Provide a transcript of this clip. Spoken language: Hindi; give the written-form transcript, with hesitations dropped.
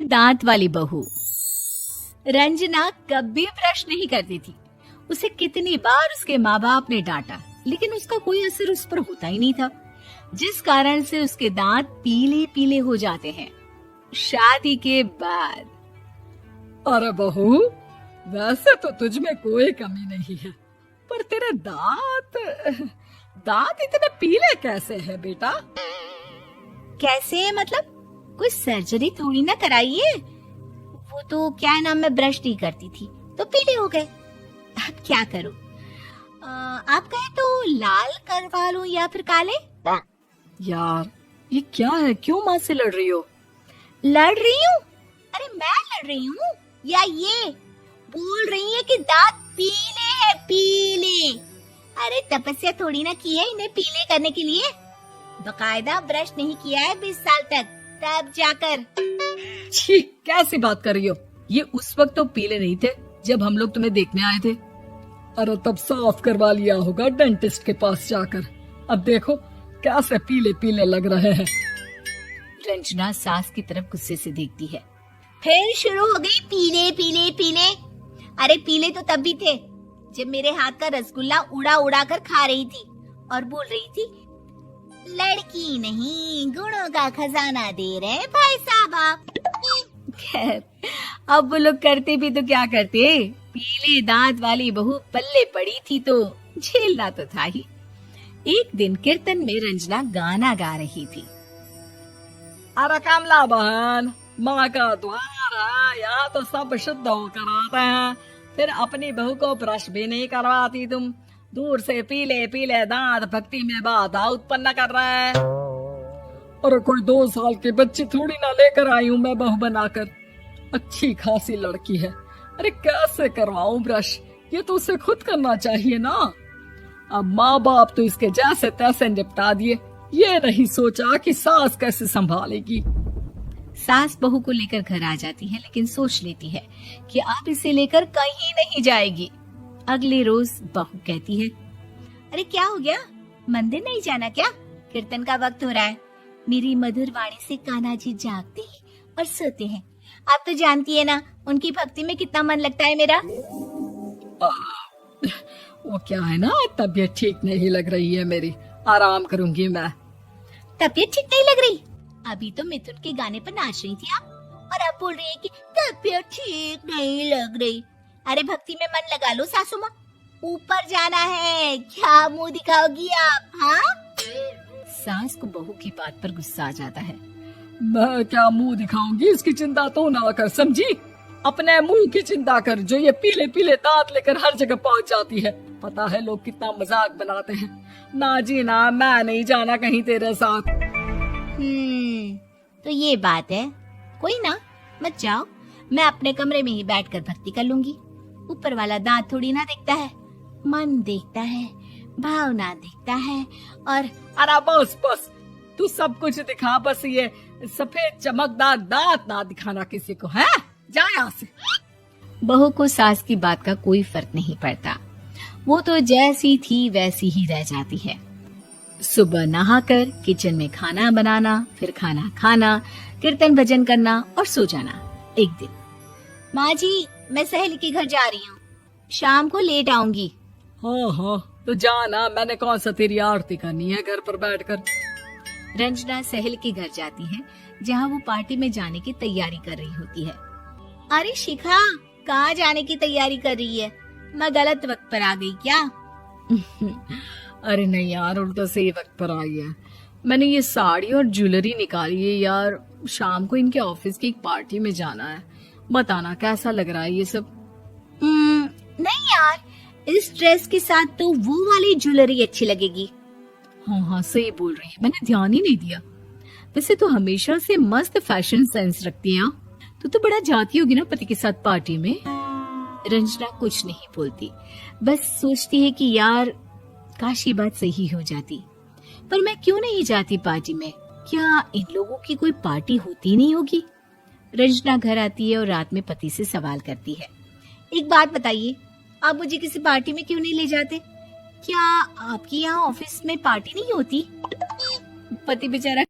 दांत वाली बहू। रंजना कभी ब्रश नहीं करती थी। उसे कितनी बार उसके माँ बाप ने डांटा, लेकिन उसका कोई असर उस पर होता ही नहीं था, जिस कारण से उसके दांत पीले पीले हो जाते हैं। शादी के बाद। अरे बहू, वैसे तो तुझ में कोई कमी नहीं है, पर तेरे दांत इतने पीले कैसे हैं बेटा? कैसे मतलब? कोई सर्जरी थोड़ी ना कराइए। वो तो क्या नाम, मैं ब्रश नहीं करती थी तो पीले हो गए। अब क्या करूं? आप कहें तो लाल करवा लूं या फिर काले? यार ये क्या है, क्यों माँ से लड़ रही हो? लड़ रही हूँ? अरे मैं लड़ रही हूँ या ये बोल रही है कि दांत पीले हैं, पीले। अरे तपस्या थोड़ी ना की है इन्हें पीले करने के लिए। बकायदा ब्रश नहीं किया है 20 साल तक, तब जाकर। छी, कैसी बात कर रही हो? ये उस वक्त तो पीले नहीं थे जब हम लोग तुम्हें देखने आए थे। अरे तब साफ करवा लिया होगा डेंटिस्ट के पास जाकर। अब देखो कैसे पीले पीले लग रहे हैं। रंजना सास की तरफ गुस्से से देखती है। फिर शुरू हो गई पीले पीले पीले। अरे पीले तो तब भी थे जब मेरे हाथ का रसगुल्ला उड़ा उड़ा कर खा रही थी और बोल रही थी, लड़की नहीं गुणों का खजाना दे रहे भाई साहब आप। खैर, अब वो लोग करते भी तो क्या करते, पीले दांत वाली बहू पल्ले पड़ी थी तो झेलना तो था ही। एक दिन कीर्तन में रंजना गाना गा रही थी। अरे कमला बहन, माँ का द्वार है, यहाँ तो सब शुद्ध होकर आते हैं, फिर अपनी बहू को ब्रश भी नहीं करवाती तुम। दूर से पीले पीले दांत भक्ति में बाधा उत्पन्न कर रहा है। अरे कोई 2 साल के बच्ची थोड़ी ना लेकर आई हूँ मैं बहू बनाकर। अच्छी खासी लड़की है, अरे कैसे करवाऊं ब्रश? ये तो उसे खुद करना चाहिए ना। अब माँ बाप तो इसके जैसे तैसे निपटा दिए, ये नहीं सोचा कि सास कैसे संभालेगी। सास बहू को लेकर घर आ जाती है, लेकिन सोच लेती है कि अब इसे लेकर कहीं नहीं जाएगी। अगले रोज बहू कहती है, अरे क्या हो गया, मंदिर नहीं जाना क्या? कीर्तन का वक्त हो रहा है। मेरी मधुर वाणी से कान्हा जी जागते हैं और सोते हैं। आप तो जानती है ना उनकी भक्ति में कितना मन लगता है मेरा। वो क्या है ना, तबीयत ठीक नहीं लग रही है मेरी, आराम करूंगी मैं। तबीयत ठीक नहीं लग रही? अभी तो मिथुन के गाने पर नाच रही थी आप, और अब बोल रही है कि तबीयत ठीक नहीं लग रही। अरे भक्ति में मन लगा लो सासू माँ, ऊपर जाना है, क्या मुंह दिखाओगी आप? हाँ? सास को बहू की बात पर गुस्सा आ जाता है। मैं क्या मुंह दिखाऊंगी, इसकी चिंता तो ना कर, समझी? अपने मुंह की चिंता कर, जो ये पीले पीले दांत लेकर हर जगह पहुंच जाती है। पता है लोग कितना मजाक बनाते हैं। ना जी ना, मैं नहीं जाना कहीं तेरे साथ। तो ये बात है। कोई ना, मत जाओ, मैं अपने कमरे में ही बैठकर भक्ति कर लूंगी। ऊपर वाला दांत थोड़ी ना देखता है, मन देखता है, भावना देखता है। और अरे बस बस, तू सब कुछ दिखा, बस ये सफेद चमकदार दांत ना दिखाना किसी को, है? जा यहाँ से। बहू को सास की बात का कोई फर्क नहीं पड़ता, वो तो जैसी थी वैसी ही रह जाती है। सुबह नहाकर किचन में खाना बनाना, फिर खाना खाना, कीर्तन भजन करना और सो जाना। एक दिन, माँ जी मैं सहेली के घर जा रही हूँ, शाम को लेट आऊंगी। हाँ हाँ, तो जाना, मैंने कौन सा तेरी आरती करनी है घर पर बैठकर। रंजना सहेली के घर जाती है, जहाँ वो पार्टी में जाने की तैयारी कर रही होती है। अरे शिखा, कहाँ जाने की तैयारी कर रही है? मैं गलत वक्त पर आ गई क्या? अरे नहीं यार, उल्टा सही वक्त पर आई है। मैंने ये साड़ी और ज्वेलरी निकाली है यार, शाम को इनके ऑफिस की एक पार्टी में जाना है। बताना कैसा लग रहा है ये सब? नहीं यार, इस ड्रेस के साथ तो वो वाली ज्वेलरी अच्छी लगेगी। हाँ हाँ सही बोल रही है, मैंने ध्यान ही नहीं दिया। वैसे तो हमेशा से मस्त फैशन सेंस रखती है। तो बड़ा जाती होगी ना पति के साथ पार्टी में। रंजना कुछ नहीं बोलती, बस सोचती है कि यार काश ये बात सही हो जाती, पर मैं क्यों नहीं जाती पार्टी में? क्या इन लोगों की कोई पार्टी होती नहीं होगी? रंजना घर आती है और रात में पति से सवाल करती है, एक बात बताइए, आप मुझे किसी पार्टी में क्यों नहीं ले जाते? क्या आपकी यहाँ ऑफिस में पार्टी नहीं होती? पति बेचारा